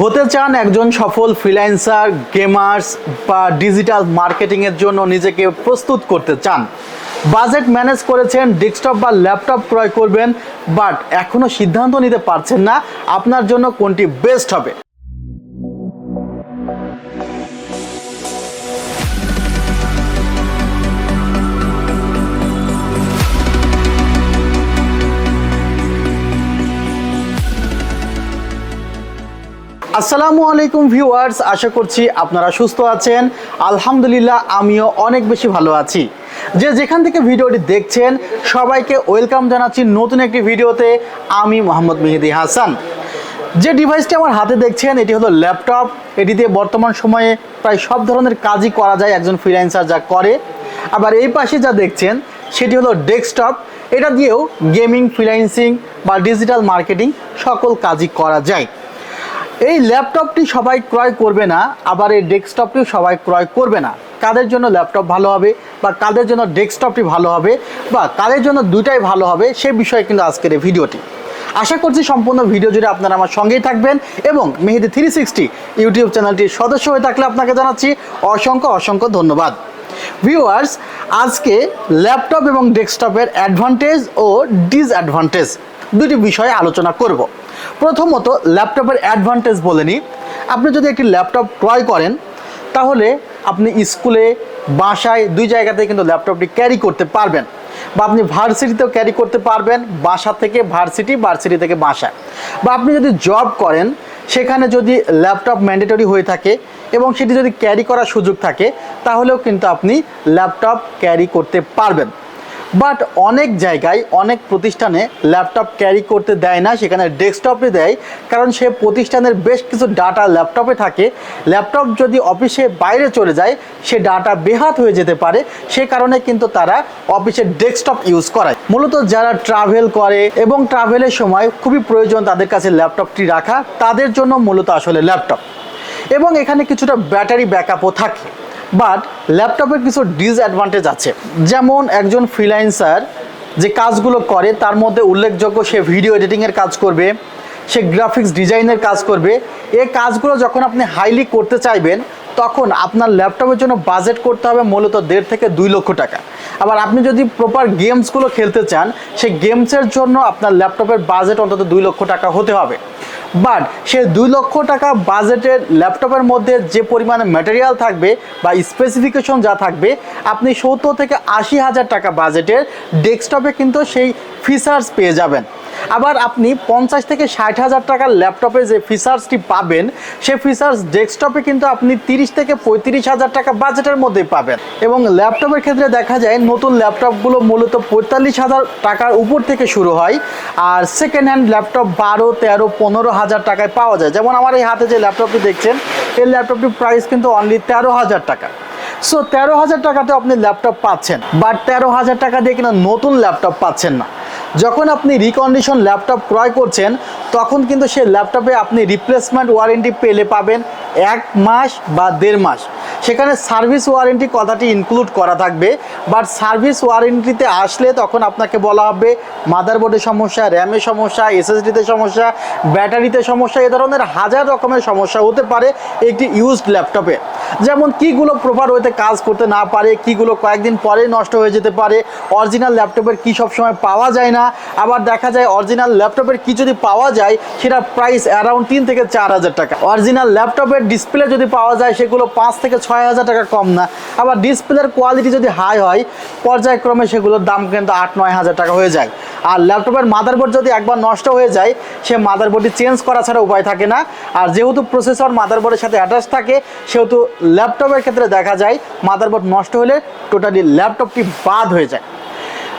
হতে চান একজন সফল ফ্রিল্যান্সার, গেমার্স বা ডিজিটাল মার্কেটিংয়ের জন্য নিজেকে প্রস্তুত করতে চান, বাজেট ম্যানেজ করেছেন, ডেস্কটপ বা ল্যাপটপ ক্রয় করবেন, বাট এখনও সিদ্ধান্ত নিতে পারছেন না আপনার জন্য কোনটি বেস্ট হবে। আসসালামু আলাইকুম ভিউয়ার্স, আশা করছি আপনারা সুস্থ আছেন। আলহামদুলিল্লাহ আমিও অনেক বেশি ভালো আছি। যেখান থেকে ভিডিওটি দেখছেন সবাইকে ওয়েলকাম জানাচ্ছি নতুন একটি ভিডিওতে। আমি মোহাম্মদ মেহেদি হাসান। যে ডিভাইসটি আমার হাতে দেখছেন এটি হলো ল্যাপটপ। এটি দিয়ে বর্তমান সময়ে প্রায় সব ধরনের কাজই করা যায় একজন ফ্রিল্যান্সার যা করে। আবার এই পাশে যা দেখছেন সেটি হলো ডেস্কটপ। এটা দিয়েও গেমিং, ফ্রিল্যান্সিং বা ডিজিটাল মার্কেটিং সকল কাজই করা যায়। এই ল্যাপটপটি সবাই ক্রয় করবে না, আবার এই ডেস্কটপটিও সবাই ক্রয় করবে না। কাদের জন্য ল্যাপটপ ভালো হবে বা কাদের জন্য ডেস্কটপটি ভালো হবে বা কাদের জন্য দুটাই ভালো হবে সে বিষয়ে কিন্তু আজকের এই ভিডিওটি। আশা করছি সম্পূর্ণ ভিডিও জুড়ে আপনারা আমার সঙ্গেই থাকবেন এবং মেহেদি 360 ইউটিউব চ্যানেলটির সদস্য হয়ে থাকলে আপনাকে জানাচ্ছি অসংখ্য ধন্যবাদ। ভিউয়ার্স, আজকে ল্যাপটপ এবং ডেস্কটপের অ্যাডভান্টেজ ও ডিসঅ্যাডভান্টেজ দুটি বিষয়ে আলোচনা করব। প্রথমত ল্যাপটপের অ্যাডভান্টেজ বলে নিই। আপনি যদি একটি ল্যাপটপ ক্রয় করেন তাহলে আপনি স্কুলে, বাসায় দুই জায়গাতে কিন্তু ল্যাপটপটি ক্যারি করতে পারবেন, বা আপনি ভার্সিটিতেও ক্যারি করতে পারবেন, বাসা থেকে ভার্সিটি, ভার্সিটি থেকে বাসায়। বা আপনি যদি জব করেন সেখানে যদি ল্যাপটপ ম্যান্ডেটরি হয়ে থাকে এবং সেটি যদি ক্যারি করার সুযোগ থাকে তাহলেও কিন্তু আপনি ল্যাপটপ ক্যারি করতে পারবেন। বাট অনেক জায়গায়, অনেক প্রতিষ্ঠানে ল্যাপটপ ক্যারি করতে দেয় না, সেখানে ডেস্কটপে দেয়। কারণ সে প্রতিষ্ঠানের বেশ কিছু ডাটা ল্যাপটপে থাকে। ল্যাপটপ যদি অফিসে বাইরে চলে যায় সে ডাটা বেহাত হয়ে যেতে পারে। সে কারণে কিন্তু তারা অফিসে ডেস্কটপ ইউজ করায়। মূলত যারা ট্রাভেল করে এবং ট্রাভেলের সময় খুবই প্রয়োজন তাদের কাছে ল্যাপটপটি রাখা, তাদের জন্য মূলত আসলে ল্যাপটপ। এবং এখানে কিছুটা ব্যাটারি ব্যাকআপও থাকে। বাট ল্যাপটপের কিছু ডিসঅ্যাডভান্টেজ আছে। যেমন একজন ফ্রিল্যান্সার যে কাজগুলো করে তার মধ্যে উল্লেখযোগ্য, সে ভিডিও এডিটিংয়ের কাজ করবে, সে গ্রাফিক্স ডিজাইনের কাজ করবে। এই কাজগুলো যখন আপনি হাইলি করতে চাইবেন তখন আপনার ল্যাপটপের জন্য বাজেট করতে হবে মূলত 1.5 থেকে 2 লক্ষ টাকা। আবার আপনি যদি প্রপার গেমসগুলো খেলতে চান সেই গেমসের জন্য আপনার ল্যাপটপের বাজেট অন্তত 2 লক্ষ টাকা হতে হবে। বাট সে 2 লক্ষ টাকা বাজেটের ল্যাপটপের মধ্যে যে পরিমাণে ম্যাটেরিয়াল থাকবে বা স্পেসিফিকেশন যা থাকবে, আপনি 70 থেকে 80 হাজার টাকা বাজেটের ডেস্কটপে কিন্তু সেই ফিচার্স পেয়ে যাবেন। আবার আপনি 50 থেকে 60 হাজার টাকার ল্যাপটপে যে ফিচার্সটি পাবেন সেই ফিচার্স ডেস্কটপে কিন্তু আপনি 30 থেকে 35 হাজার টাকা বাজেটের মধ্যেই পাবেন। এবং ল্যাপটপের ক্ষেত্রে দেখা যায় নতুন ল্যাপটপগুলো মূলত 45 হাজার টাকার উপর থেকে শুরু হয়, আর সেকেন্ড হ্যান্ড ল্যাপটপ 12, 13, 15 হাজার টাকায় পাওয়া যায়। যেমন আমার এই হাতে যে ল্যাপটপটি দেখছেন এই ল্যাপটপটির প্রাইস কিন্তু অনলি 13 হাজার টাকা। সো 13 হাজার টাকাতে আপনি ল্যাপটপ পাচ্ছেন, বাট 13 হাজার টাকা দিয়ে কিনা নতুন ল্যাপটপ পাচ্ছেন না। যখন আপনি রিকন্ডিশন ল্যাপটপ ক্রয় করছেন তখন কিন্তু সেই ল্যাপটপে আপনি রিপ্লেসমেন্ট ওয়ারেন্টি পেলে পাবেন 1 মাস বা 1.5 মাস। সেখানে সার্ভিস ওয়ারেন্টি কথাটি ইনক্লুড করা থাকবে। বাট সার্ভিস ওয়ারেন্টিতে আসলে তখন আপনাকে বলা হবে মাদারবোর্ডের সমস্যা, র্যামের সমস্যা, এসএসডিতে সমস্যা, ব্যাটারিতে সমস্যা, এ ধরনের হাজার রকমের সমস্যা হতে পারে একটি ইউজড ল্যাপটপে। যেমন কীগুলো প্রপার ওয়েতে কাজ করতে না পারে, কীগুলো কয়েকদিন পরে নষ্ট হয়ে যেতে পারে, অরিজিনাল ল্যাপটপের কী সবসময় পাওয়া যায় না। আবার দেখা যায় অরিজিনাল ল্যাপটপের কী যদি পাওয়া যায় সেটার প্রাইস অ্যারাউন্ড 3 থেকে 4 হাজার টাকা। অরিজিনাল ল্যাপটপের ডিসপ্লে যদি পাওয়া যায় সেগুলো 5 থেকে 6 হাজার টাকা কম না। আবার ডিসপ্লের কোয়ালিটি যদি হাই হয় পর্যায়ক্রমে সেগুলোর দাম কিন্তু 8-9 হাজার টাকা হয়ে যায়। আর ল্যাপটপের মাদারবোর্ড যদি একবার নষ্ট হয়ে যায় সে মাদারবোর্ডটি চেঞ্জ করা ছাড়া উপায় থাকে না। আর যেহেতু প্রসেসর মাদারবোর্ডের সাথে অ্যাটাচ থাকে সেহেতু ল্যাপটপের ক্ষেত্রে দেখা যায় মাদারবোর্ড নষ্ট হলে টোটালি ল্যাপটপটি বাদ হয়ে যায়।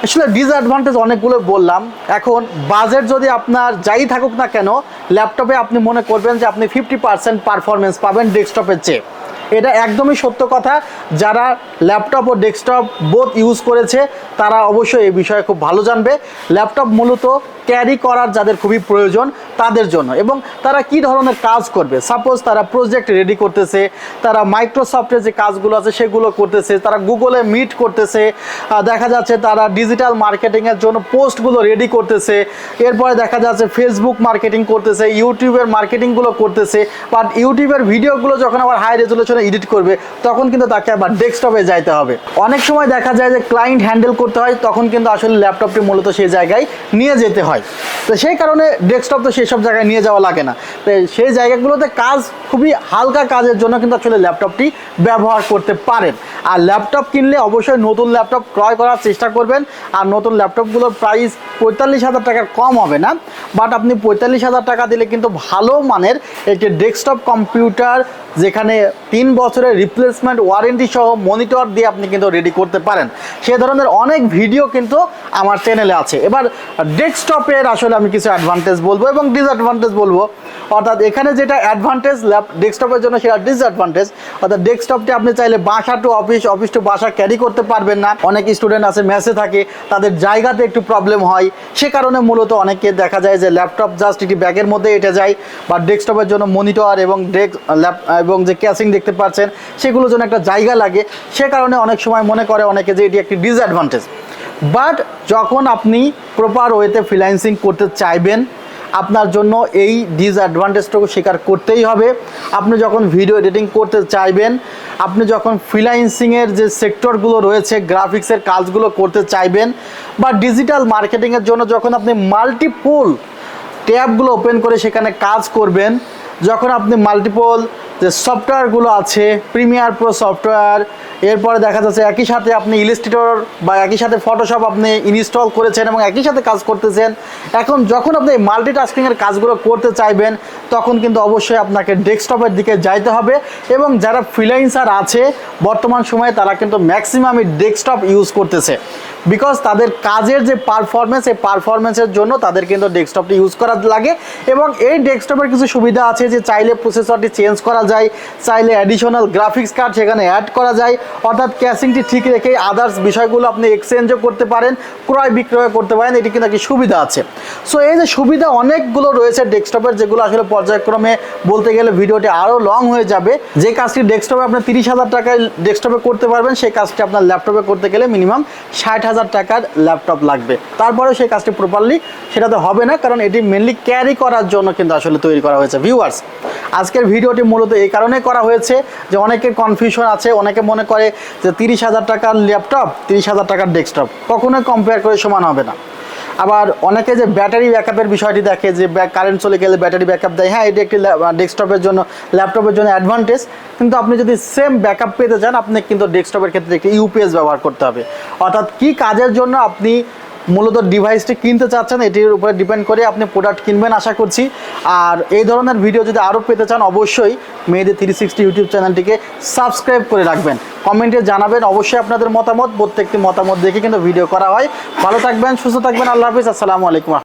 আসলে ডিসঅ্যাডভান্টেজ অনেকগুলো বললাম। এখন বাজেট যদি আপনার যাই থাকুক না কেন, ল্যাপটপে আপনি মনে করবেন যে আপনি 50% পারফরমেন্স পাবেন ডেস্কটপের চেয়ে। এটা একদমই সত্য কথা। যারা ল্যাপটপ ও ডেস্কটপ বোথ ইউজ করেছে তারা অবশ্যই এই বিষয়ে খুব ভালো জানবে। ল্যাপটপ মূলত ক্যারি করার যাদের খুবই প্রয়োজন তাদের জন্য। এবং তারা কি ধরনের কাজ করবে, সাপোজ তারা প্রজেক্ট রেডি করতেছে, তারা মাইক্রোসফটের যে কাজগুলো আছে সেগুলো করতেছে, তারা গুগলে মিট করতেছে, দেখা যাচ্ছে তারা ডিজিটাল মার্কেটিংয়ের জন্য পোস্টগুলো রেডি করতেছে, এরপরে দেখা যাচ্ছে ফেসবুক মার্কেটিং করতেছে, ইউটিউবের মার্কেটিংগুলো করতেছে, বাট ইউটিউবের ভিডিওগুলো যখন আবার হাই রেজুলেশনে এডিট করবে তখন কিন্তু তাকে আবার ডেস্কটপে যাইতে হবে। অনেক সময় দেখা যায় যে ক্লায়েন্ট হ্যান্ডেল করতে হয়, তখন কিন্তু আসলে ল্যাপটপটি মূলত সেই জায়গায় নিয়ে যেতে হয়। তো সেই কারণে ডেস্কটপ তো সেই সব জায়গায় নিয়ে যাওয়া লাগে না। তো সেই জায়গাগুলোতে কাজ খুবই হালকা কাজের জন্য কিন্তু আসলে ল্যাপটপটি ব্যবহার করতে পারেন। আর ল্যাপটপ কিনলে অবশ্যই নতুন ল্যাপটপ ক্রয় করার চেষ্টা করবেন। আর নতুন ল্যাপটপগুলোর প্রাইস 45,000 টাকার কম হবে না, বাট আপনি 45,000 টাকা দিলে কিন্তু ভালো মানের একটি ডেস্কটপ কম্পিউটার, যেখানে 3 বছরের রিপ্লেসমেন্ট ওয়ারেন্টি সহ মনিটর দিয়ে আপনি কিন্তু রেডি করতে পারেন। সে ধরনের অনেক ভিডিও কিন্তু আমার চ্যানেলে আছে। এবার ডেস্কটপের আসলে আমি কিছু অ্যাডভান্টেজ বলবো এবং ডিসঅ্যাডভান্টেজ বলবো। অর্থাৎ এখানে যেটা অ্যাডভান্টেজ ডেস্কটপের জন্য সেটা ডিসঅ্যাডভান্টেজ। অর্থাৎ ডেস্কটপটি আপনি চাইলে বাসা টু অফিস, অফিস টু বাসা ক্যারি করতে পারবেন না। অনেক স্টুডেন্ট আছে মেসে থাকে, তাদের জায়গাতে একটু প্রবলেম হয়, সে কারণে মূলত অনেকে দেখা যায় যে ল্যাপটপ জাস্ট একটি ব্যাগের মধ্যে এঁটে যায়, বা ডেস্কটপের জন্য মনিটর এবং যে ক্যাসিং দেখতে পাচ্ছেন সেগুলোর জন্য একটা জায়গা লাগে। সে কারণে অনেক সময় মনে করে অনেকে যে এটি একটি ডিসঅ্যাডভান্টেজ। বাট যখন আপনি প্রপার ওয়েতে ফ্রিল্যান্সিং করতে চাইবেন, আপনার জন্য এই ডিসঅ্যাডভান্টেজটুকু স্বীকার করতেই হবে। আপনি যখন ভিডিও এডিটিং করতে চাইবেন, আপনি যখন ফ্রিল্যান্সিংয়ের যে সেক্টরগুলো রয়েছে, গ্রাফিক্সের কাজগুলো করতে চাইবেন, বা ডিজিটাল মার্কেটিংয়ের জন্য যখন আপনি মাল্টিপল ট্যাবগুলো ওপেন করে সেখানে কাজ করবেন, যখন আপনি মাল্টিপল যে সফটওয়্যারগুলো আছে, প্রিমিয়ার প্রো সফটওয়্যার, এরপরে দেখা যাচ্ছে একই সাথে আপনি ইলাস্ট্রেটর বা একই সাথে ফটোশপ আপনি ইনস্টল করেছেন এবং একই সাথে কাজ করতেছেন। এখন যখন আপনি মাল্টিটাস্কিংয়ের কাজগুলো করতে চাইবেন, তখন কিন্তু অবশ্যই আপনাকে ডেস্কটপের দিকে যাইতে হবে। এবং যারা ফ্রিল্যান্সার আছে বর্তমান সময়ে, তারা কিন্তু ম্যাক্সিমামই ডেস্কটপ ইউজ করতেছে, বিকজ তাদের কাজের যে পারফরমেন্স, এই পারফরমেন্সের জন্য তাদের কিন্তু ডেস্কটপটি ইউজ করা লাগে। এবং এই ডেস্কটপের কিছু সুবিধা আছে যে চাইলে প্রসেসরটি চেঞ্জ করা যায়, চাইলে অ্যাডিশনাল গ্রাফিক্স কার্ড সেখানে অ্যাড করা যায়, অর্থাৎ ক্যাসিংটি ঠিক রেখে আদার্স বিষয়গুলো আপনি এক্সচেঞ্জও করতে পারেন, ক্রয় বিক্রয় করতে পারেন। এটি কিন্তু একটি সুবিধা আছে। সো এই যে সুবিধা অনেকগুলো রয়েছে ডেস্কটপের, যেগুলো আসলে পর্যায়ক্রমে বলতে গেলে ভিডিওটি আরও লং হয়ে যাবে। যে কাজটি ডেস্কটপে আপনি 30,000 টাকায় ডেস্কটপে করতে পারবেন, সেই কাজটি আপনার ল্যাপটপে করতে গেলে মিনিমাম 60,000 টাকার ল্যাপটপ লাগবে। তারপরেও সেই কাজটি প্রপারলি সেটাতে হবে না, কারণ এটি মেনলি ক্যারি করার জন্য কিন্তু আসলে তৈরি করা হয়েছে। ভিউয়ার্স, আজকের ভিডিওটি মূলত এই কারণে করা হয়েছে যে অনেকের কনফিউশন আছে, অনেকে মনে করে যে 30,000 টাকার ল্যাপটপ 30,000 টাকার ডেস্কটপ কখনোই কম্পেয়ার করে সমান হবে না। আবার অনেকে যে ব্যাটারি ব্যাকআপের বিষয়টি দেখে, যে কারেন্ট চলে গেলে ব্যাটারি ব্যাকআপ দেয়, হ্যাঁ এটি একটি ডেস্কটপের জন্য, ল্যাপটপের জন্য অ্যাডভান্টেজ। কিন্তু আপনি যদি সেম ব্যাকআপ পেতে চান, আপনি কিন্তু ডেস্কটপের ক্ষেত্রে একটি ইউপিএস ব্যবহার করতে হবে। অর্থাৎ কী কাজের জন্য আপনি মূলত ডিভাইসটি কিনতে চাচ্ছেন, এটির উপরে ডিপেন্ড করে আপনি প্রোডাক্ট কিনবেন আশা করছি। আর এই ধরনের ভিডিও যদি আরও পেতে চান, অবশ্যই মেহেদী 360 ইউটিউব চ্যানেলটিকে সাবস্ক্রাইব করে রাখবেন, কমেন্টে জানাবেন অবশ্যই আপনাদের মতামত। প্রত্যেকটি মতামত দেখে কিন্তু ভিডিও করা হয়। ভালো থাকবেন, সুস্থ থাকবেন, আল্লাহ হাফিজ, আসসালামু আলাইকুম।